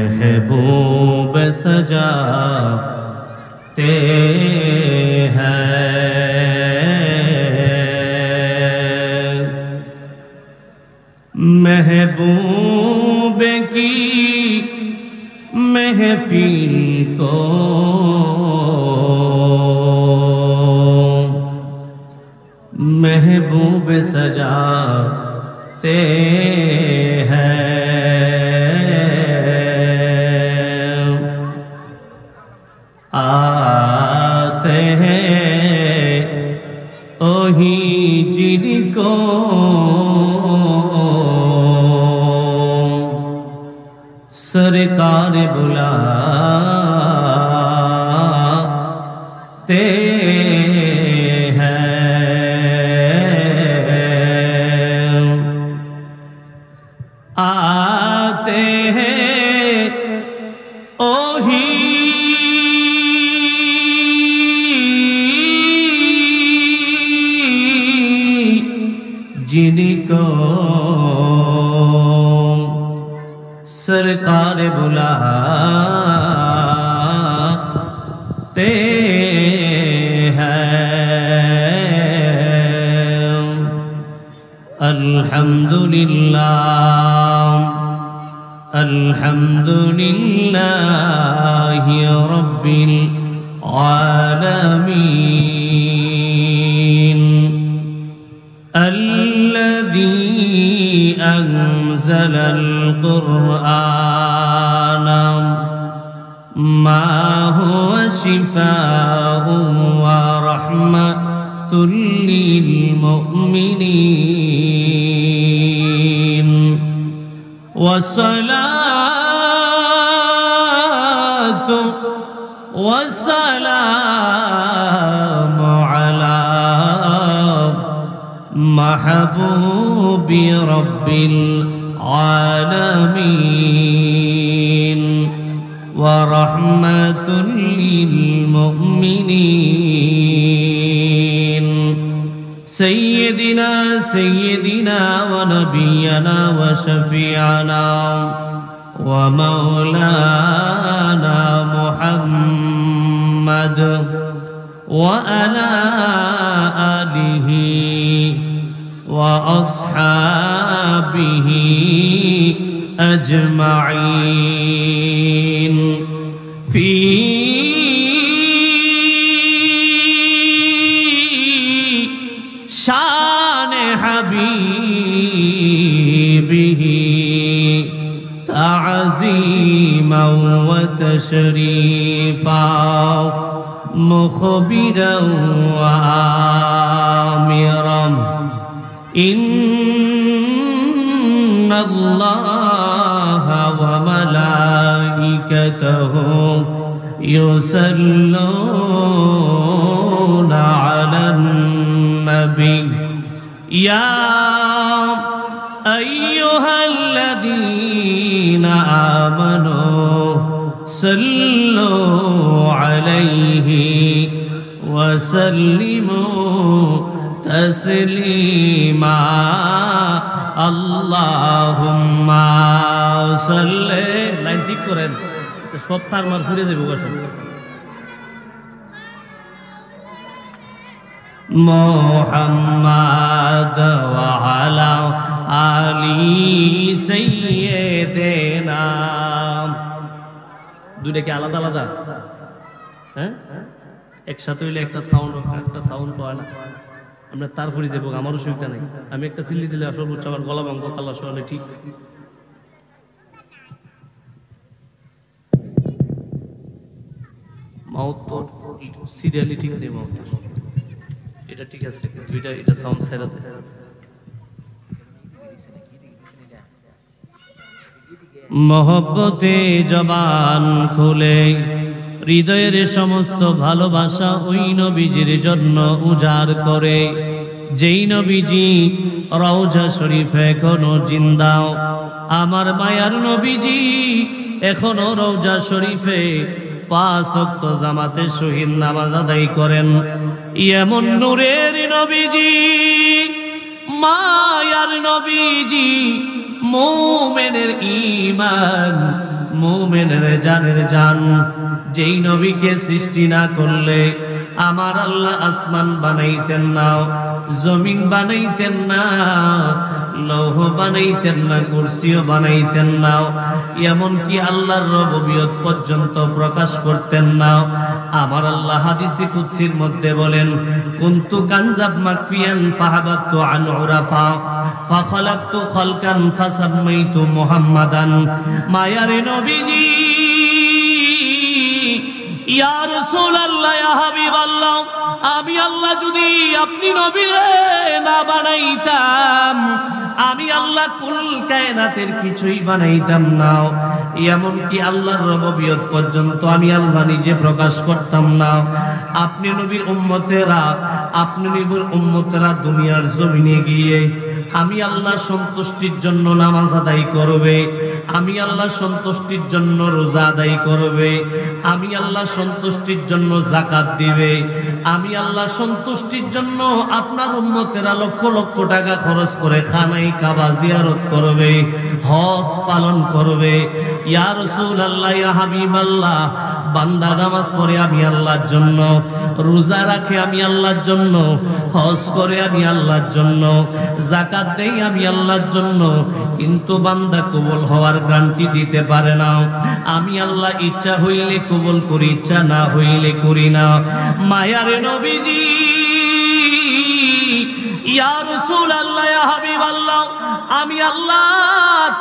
महबूब सजाते हैं महबूब की महफिल को महबूब सजाते हैं आते हैं ओही जिनको सरकार बुलाते आते हैं ओही जिनको सरकार बुलाते हैं अल्हम्दुलिल्लाह अल्हम्दुलिल्लाहि रब्बिल आलमीन الذي أنزل القرآن ما هو شفاء ورحمة للمؤمنين والصلاة والسلام على محبوب رب العالمين ورحمة للمؤمنين سيدنا ونبينا وشفيعنا ومولانا محمد وعلى آله وأصحابه أجمعين في شان حبيبه تعظيما وتشريفا مخبرا وآمرا إن الله وملائكته يصلون على النبي يا أيها الذين آمنوا صلوا عليه وسلموا تسليما اللهم صل লাইন ঠিক করেন সব তার মার ফুরিয়ে দেব গোসল মুহাম্মদ ওয়া আলা আলি সাইয়্যিদিনা দুইটা কি আলাদা আলাদা হ্যাঁ একসাথে হইলে একটা সাউন্ড পায় না আমরা তার ফুরি দেবো আমারও সুবিধা নাই আমি একটা চিল্লি দিলে সর্বোচ্চ আমার গলা ভাঙবো কাল্লা শোয়ালে ঠিক মাউথ তো সিরিয়ালি ঠিক নেই মাউথ এটা ঠিক আছে দুইটা এটা সাউন্ড সাইরাতে मोहब्बते जबान खुले हृदयेर समस्त भालोबासा ओई नबीजिर जन्य उजाड़ करे जेई नबीजी रौजा शरीफे एखोनो जिंदा आमार मायार नबीजी एखोनो रौजा शरीफे 5 ওয়াক্ত জামাতে শহীদ নামাজ আদায় করেন एमन नूरेर नबीजी নবীজি মুমিনের ঈমান, মুমিনের জানের জান। যেই নবীকে সৃষ্টি না করলে আমার আল্লাহ আসমান বানাইতেন না, জমিন বানাইতেন না, লৌহ বানাইতেন না, কুরসিও বানাইতেন না, এমনকি আল্লাহর রুবুবিয়ত পর্যন্ত প্রকাশ করতেন না। আমার আল্লাহ হাদিসে কুদসির মধ্যে বলেন, কুনতু কানজাব মাকফিয়ান ফাহাবাতু আন উরাফা ফাখালাকতু খালকান ফাসাম্মাইতু মুহাম্মাদান। মায়ারে নবীজি, ইয়া রাসূলুল্লাহ, ইয়া হাবিবাল্লাহ, আমি আল্লাহ যদি আপনি নবীরে না বানাইতাম, আমি আল্লাহ কুল কায়নাতের কিছুই বানাইতাম না, এমনকি আল্লাহর রুবুবিয়ত পর্যন্ত আমি আল্লাহ নিজে প্রকাশ করতাম না। আপনি নবীর উম্মতেরা, আপনি নবীর উম্মতেরা দুনিয়ার জমিনে গিয়ে আমি আল্লাহ সন্তুষ্টির জন্য নামাজ আদায় করবে, আমি আল্লাহ সন্তুষ্টির জন্য রোজা আদায় করবে, আমি আল্লাহ সন্তুষ্টির জন্য যাকাত দিবে, আমি আল্লাহ সন্তুষ্টির জন্য আপনার উম্মতেরা লক্ষ লক্ষ টাকা খরচ করে খানাই কাবা জিয়ারত করবে, হজ পালন করবে। ইয়া রাসূলুল্লাহ, ইয়া হাবিবাল্লাহ, বান্দা নামাজ পড়ে আমি আল্লাহর জন্য, রোজা রাখে আমি আল্লাহর জন্য, হজ করে আমি আল্লাহর জন্য, যাকাত দেই আমি আল্লাহর জন্য, কিন্তু বান্দা কবুল হওয়ার গ্যারান্টি দিতে পারে না। আমি আল্লাহ ইচ্ছা হইলে কবুল করি, ইচ্ছা না হইলে করি না। মায়ারে নবীজি, ইয়া রাসূলুল্লাহ, ইয়া হাবিবাল্লাহ, আমি আল্লাহ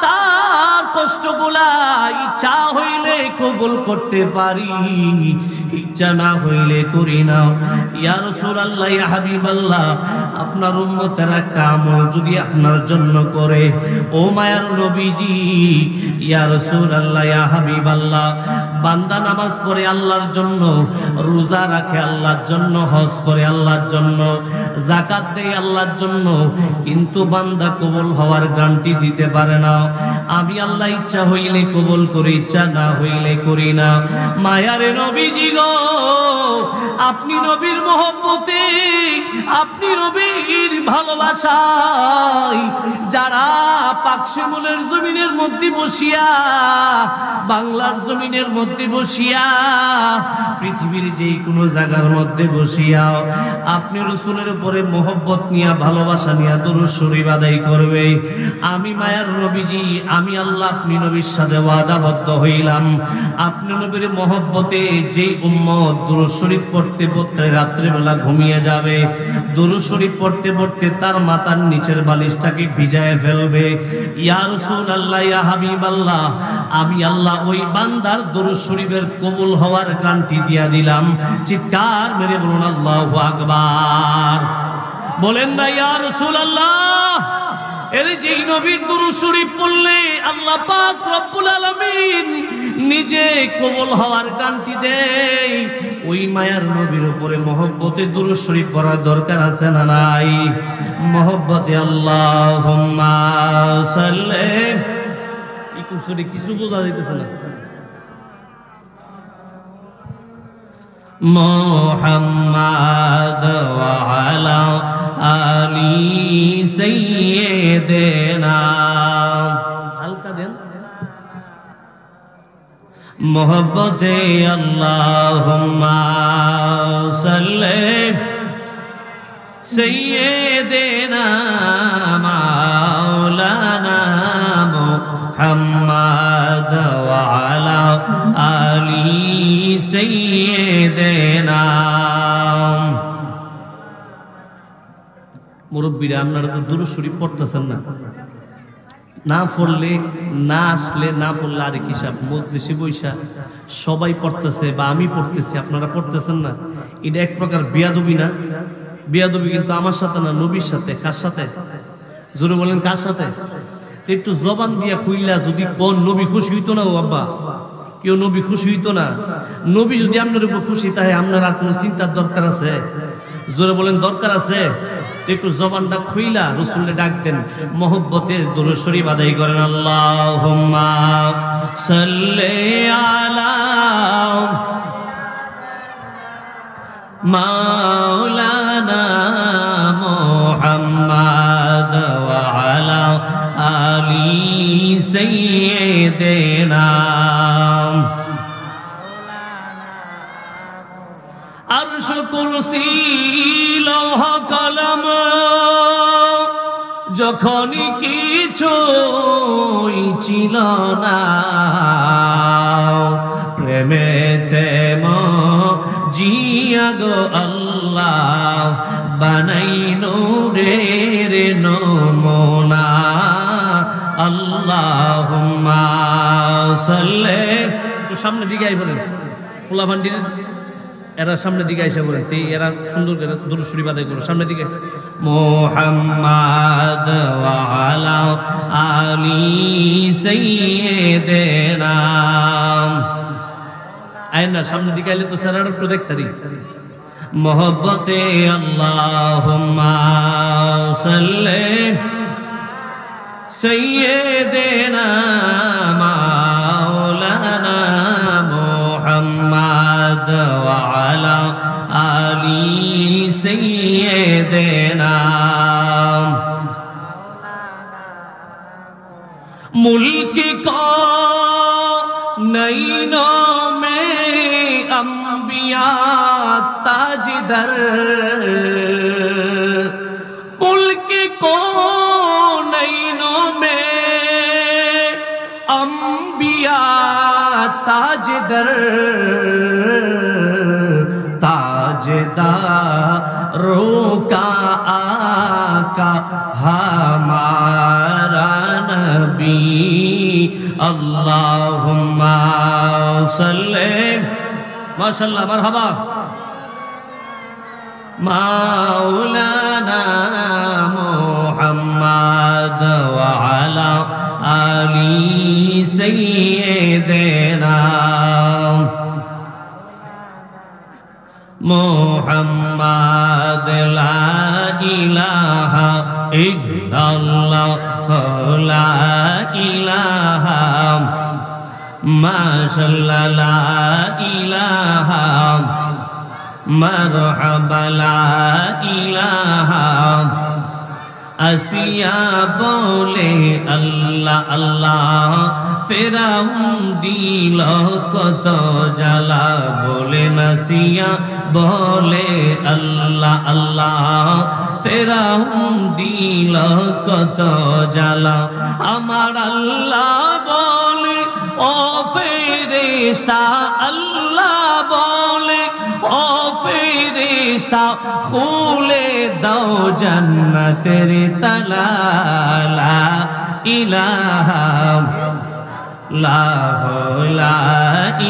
তার কষ্টগুলা ইচ্ছা হইলে কবুল করতে পারি, ইচ্ছা না হইলে করি না। ইয়া রাসূলুল্লাহ, ইয়া হাবিবাল্লাহ, আপনার উম্মতেরা কামল যদি আপনার জন্য করে, ও মায়ার নবীজি, ইয়া রাসূলুল্লাহ, ইয়া হাবিবাল্লাহ, বান্দা নামাজ পড়ে আল্লাহর জন্য, রোজা রাখে আল্লাহর জন্য, হজ করে আল্লাহর জন্য, যাকাত দেয় আল্লাহর জন্য, কিন্তু বান্দা কবুল হওয়ার গ্যারান্টি দিতে পারে না। আমি আল্লাহ ইচ্ছা হইলে কবুল করি, ইচ্ছা না হইলে করি না। মায়ারে নবীজি গো, আপনি নবীর মহব্বতে, আপনি নবীর ভালোবাসায় যারা পাকশিমুলের জমিনের মধ্যে বসিয়া, বাংলার জমিনের মধ্যে বসিয়া, পৃথিবীর যে কোনো জায়গার মধ্যে বসিয়া আপনি রাসূলের উপরে মহব্বত নিয়া, ভালোবাসা নিয়া দরুদ শরীফ আদায় করবে, আমি মায়ার নবীজি, আমি আল্লাহ আপনি নবীর সাথে ওয়াদাবদ্ধ হইলাম, আপনি নবীর মহব্বতে যেই উম্মত দরুদ শরীফ পড়তে পড়তে রাত্রে বেলা ঘুমিয়ে যাবে, দরুদ শরীফ পড়তে পড়তে তার মাথার নিচের বালিশটাকে ভিজায় ফেলবে, ইয়া রাসূলুল্লাহ, ইয়া হাবিবাল্লাহ, আমি আল্লাহ ওই বান্দার দরুদ শরীফের কবুল হওয়ার গ্যারান্টি দিয়া দিলাম। চিৎকার মেরে বলুন আল্লাহু আকবার। বলেন না ইয়া রাসূলুল্লাহ, এর যেই নবীর দরুদ শরীফ পড়লে আল্লাহ পাক রব্বুল আলামিন নিজে কবুল হওয়ার গ্যারান্টি দেয়, ওই মায়ার নবীর উপরে মহব্বতে দরুদ শরীফ পড়ার দরকার আছে না নাই? মহব্বতে আল্লাহুম্মা সাল্লি, এই কুরসুটি কিছু বোঝা যাইতেছে না। মুহাম্মাদ ওয়া আলা আলি সাইয়্যিদিনা, হালকা দেন। মোহব্বতে আল্লাহুম্মা সাল্লি সাইয়্যিদিনা মাওলানা মুহাম্মাদ ওয়া আলা আলি সাইয়্যিদিনা। মুরব্বীরা, আপনারা তো দরুদ শরীফ পড়তেছেন না, না পড়লে, না আসলে, না পড়লে আর কি হিসাব। মজলিসে বৈশা সবাই পড়তেছে বা আমি পড়তেছি, আপনারা পড়তেছেন না, এটা এক প্রকার বেয়াদবি না? বেয়াদবি কিন্তু আমার সাথে না, নবীর সাথে। কার সাথে? জোরে বলেন, কার সাথে? একটু জবান দিয়া খুইলা যদি কোন নবী খুশি হইতো না? ও আব্বা, কেউ নবী খুশি হইতো না? নবী যদি আপনার উপর খুশি, তাই আপনার আর কোনো চিন্তার দরকার আছে? জোরে বলেন, দরকার আছে? একটু জবানটা খুইলা রাসূলকে ডাক দেন, মহব্বতের দরুদ শরীফ আদায় করেন। আল্লাহুম্মা সাল্লি আলা মাওলানা মুহাম্মাদ ওয়া আলা যখনই কিছুই ছিল না প্রেমেতে জিয়া গো আল্লাহ বানাই নূরের নমুনা আল্লাহুম্মা সাল্লি তো সামনে দিকে আই বলেন ফুলা ভান্ডির এরা সামনে দিকে আইসা বলেন তে এরা সুন্দর করে দুরূদ শরীফ আদায় করো সামনে দিকে মুহাম্মাদ ওয়া আলা আলি সাইয়্যিদিনা আয়না সামনে দিকে আইলে তো সারার একটু দেখতারি মোহব্বতে আল্লাহুম্মা সাল্লি সাইয়্যিদিনা মাওলানা মুহাম্মাদ ওয়া আলা আলি সাইয়্যিদিনা मुल्क को नैनों में अंबिया ताजदर मुल्क को नैनों में अंबिया ताजदर ताजदारों का आका हमारा नबी अल्लाहुम्मा सल्ले माशाअल्लाह मरहबा मौलाना मुहम्मद व अला आली सय्यिदिना मुहम्मद ला इलाहा इल्लल्लाह ला इलाहा माशाअल्लाह ला इलाहा मरहबा ला इलाहा আসিয়া বলে আল্লাহ আল্লাহ ফেরাউন দিল কত জ্বালা বলে নাসিয়া বলে আল্লাহ আল্লাহ ফেরাউন দিল কত জ্বালা আমার আল্লাহ বলে ও ফেরেশতা আল্লাহ বলে ও ফেরেশতা খুলে দাও জান্নাতের তালা লা ইলাহা লা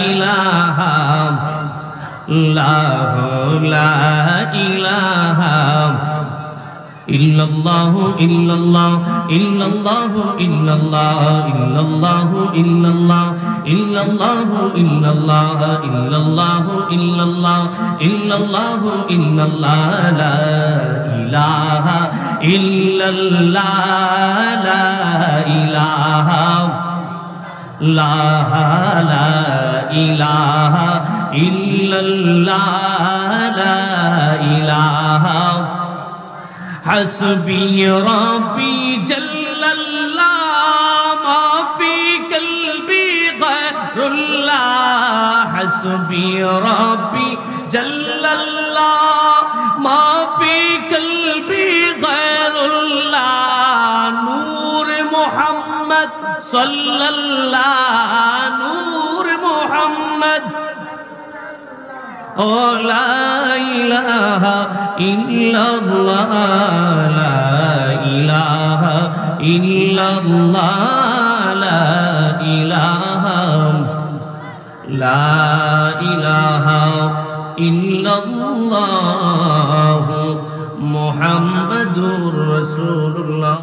ইলাহা লা ইলাহা ইল্লাল্লাহু ইল্লাল্লাহ ইল্লাল্লাহু ইল্লাল্লাহ ইল্লাল্লাহু ইল্লাল্লাহ ইল্লাল্লাহু ইল্লাল্লাহ ইল্লাল্লাহু ইল্লাল্লাহ ইল্লাল্লাহু ইল্লাল্লাহ লা ইলাহা ইল্লাল্লাহ লা ইলাহা লা ইলাহা ইল্লাল্লাহ লা ইলাহা حسبي ربي جل الله ما في قلبي غير الله حسبي ربي جل الله ما في قلبي غير الله نور محمد صلى الله نور محمد لا إله إلا الله لا إله إلا الله لا إله لا إله إلا الله محمد رسول الله